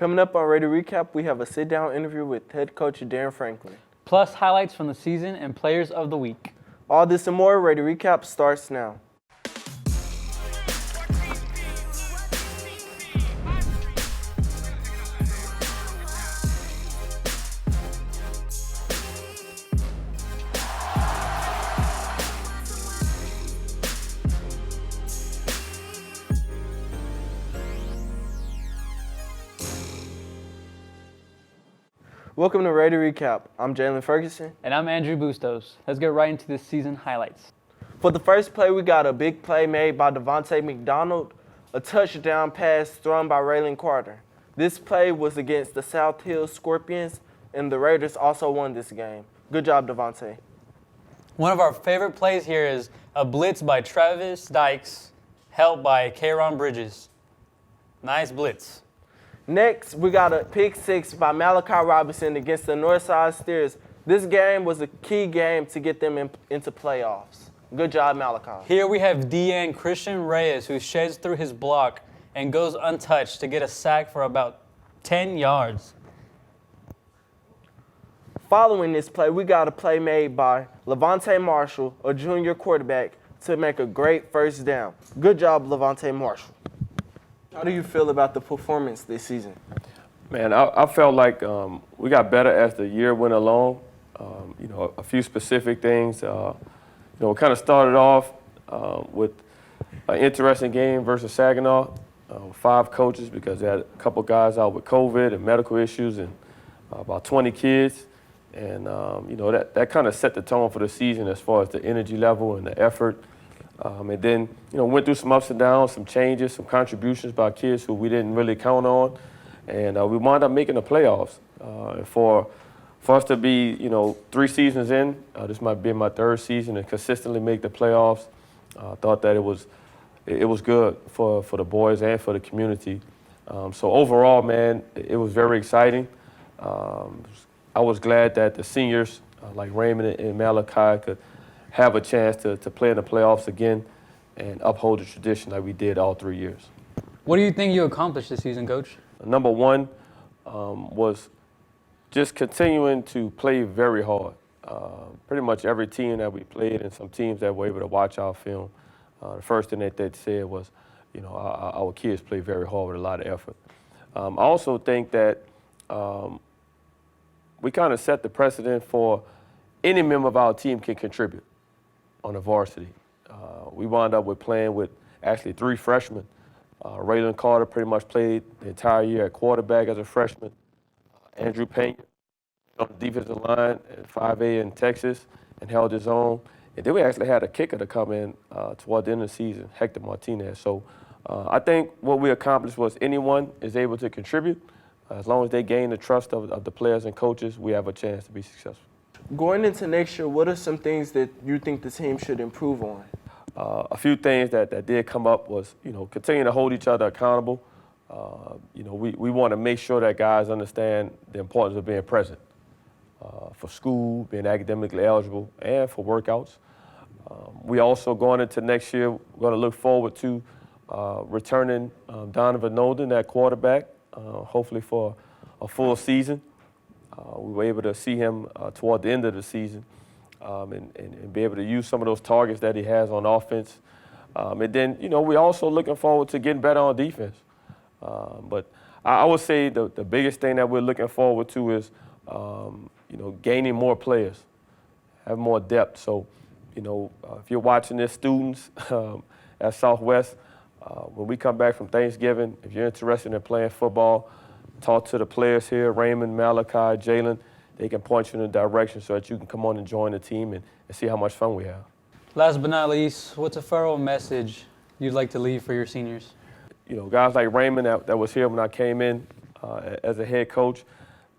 Coming up on Ready Recap, we have a sit-down interview with head coach Darren Franklin. Plus highlights from the season and players of the week. All this and more, Ready Recap starts now. Welcome to Ready Recap. I'm Jalen Ferguson. And I'm Andrew Bustos. Let's get right into this season highlights. For the first play, we got a big play made by Devontae McDonald, a touchdown pass thrown by Raylan Carter. This play was against the South Hill Scorpions, and the Raiders also won this game. Good job, Devontae. One of our favorite plays here is a blitz by Travis Dykes, helped by Kayron Bridges. Nice blitz. Next, we got a pick six by Malachi Robinson against the Northside Steers. This game was a key game to get them into playoffs. Good job, Malachi. Here we have DN Christian Reyes, who sheds through his block and goes untouched to get a sack for about 10 yards. Following this play, we got a play made by Levante Marshall, a junior quarterback, to make a great first down. Good job, Levante Marshall. How do you feel about the performance this season? Man, I felt like we got better as the year went along. A few specific things. We kind of started off with an interesting game versus Saginaw. 5 coaches because they had a couple guys out with COVID and medical issues and about 20 kids. And, that kind of set the tone for the season as far as the energy level and the effort. And then, went through some ups and downs, some changes, some contributions by kids who we didn't really count on. And we wound up making the playoffs. And for us to be, 3 seasons in, this might be my 3rd season, and consistently make the playoffs, I thought that it was good for the boys and for the community. So overall, man, it was very exciting. I was glad that the seniors, like Raymond and Malachi, could have a chance to play in the playoffs again and uphold the tradition like we did all 3 years. What do you think you accomplished this season, Coach? Number one was just continuing to play very hard. Pretty much every team that we played and some teams that were able to watch our film, the first thing that they said was, our kids play very hard with a lot of effort. I also think that we kind of set the precedent for any member of our team can contribute on the varsity. We wound up with playing with actually 3 freshmen. Raylan Carter pretty much played the entire year at quarterback as a freshman. Andrew Pena on the defensive line at 5A in Texas and held his own. And then we actually had a kicker to come in toward the end of the season, Hector Martinez. So I think what we accomplished was anyone is able to contribute. As long as they gain the trust of the players and coaches, we have a chance to be successful. Going into next year, what are some things that you think the team should improve on? A few things that did come up was, continue to hold each other accountable. We want to make sure that guys understand the importance of being present for school, being academically eligible, and for workouts. We also, going into next year, we're going to look forward to returning Donovan Nolden at quarterback, hopefully for a full season. We were able to see him toward the end of the season and be able to use some of those targets that he has on offense. And then, we're also looking forward to getting better on defense. But I would say the biggest thing that we're looking forward to is, gaining more players, have more depth. So, if you're watching this, students at Southwest, when we come back from Thanksgiving, if you're interested in playing football, talk to the players here, Raymond, Malachi, Jalen. They can point you in a direction so that you can come on and join the team and see how much fun we have. Last but not least, what's a farewell message you'd like to leave for your seniors? Guys like Raymond that was here when I came in as a head coach,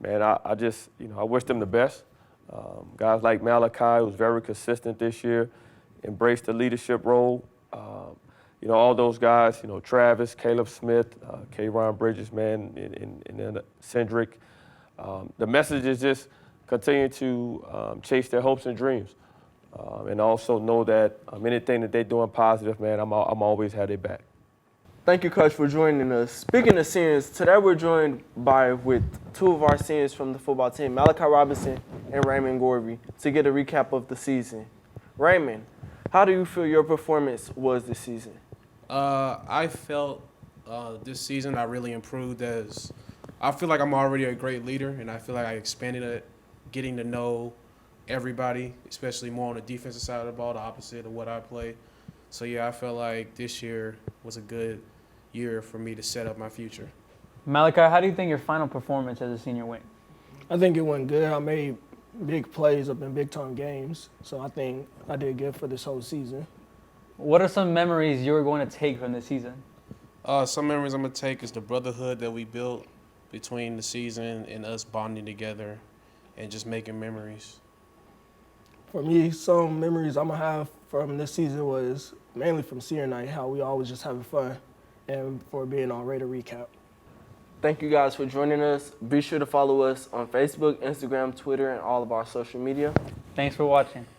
man, I just, I wish them the best. Guys like Malachi, who's very consistent this year, embraced the leadership role. All those guys, Travis, Caleb Smith, Kayron Bridges, man, and then Cedric. The message is just continue to chase their hopes and dreams. And also know that anything that they're doing positive, man, I'm always had their back. Thank you, Coach, for joining us. Speaking of seniors, today we're joined with two of our seniors from the football team, Malachi Robinson and Raymond Gorby, to get a recap of the season. Raymond, how do you feel your performance was this season? I felt this season I really improved as I feel like I'm already a great leader, and I feel like I expanded it, getting to know everybody, especially more on the defensive side of the ball, the opposite of what I play. So, yeah, I felt like this year was a good year for me to set up my future. Malachi, how do you think your final performance as a senior went? I think it went good. I made big plays up in big-time games, so I think I did good for this whole season. What are some memories you're going to take from this season? Some memories I'm going to take is the brotherhood that we built between the season and us bonding together and just making memories. For me, some memories I'm going to have from this season was mainly from senior night, how we always just having fun, and for being on Raider Recap. Thank you guys for joining us. Be sure to follow us on Facebook, Instagram, Twitter, and all of our social media. Thanks for watching.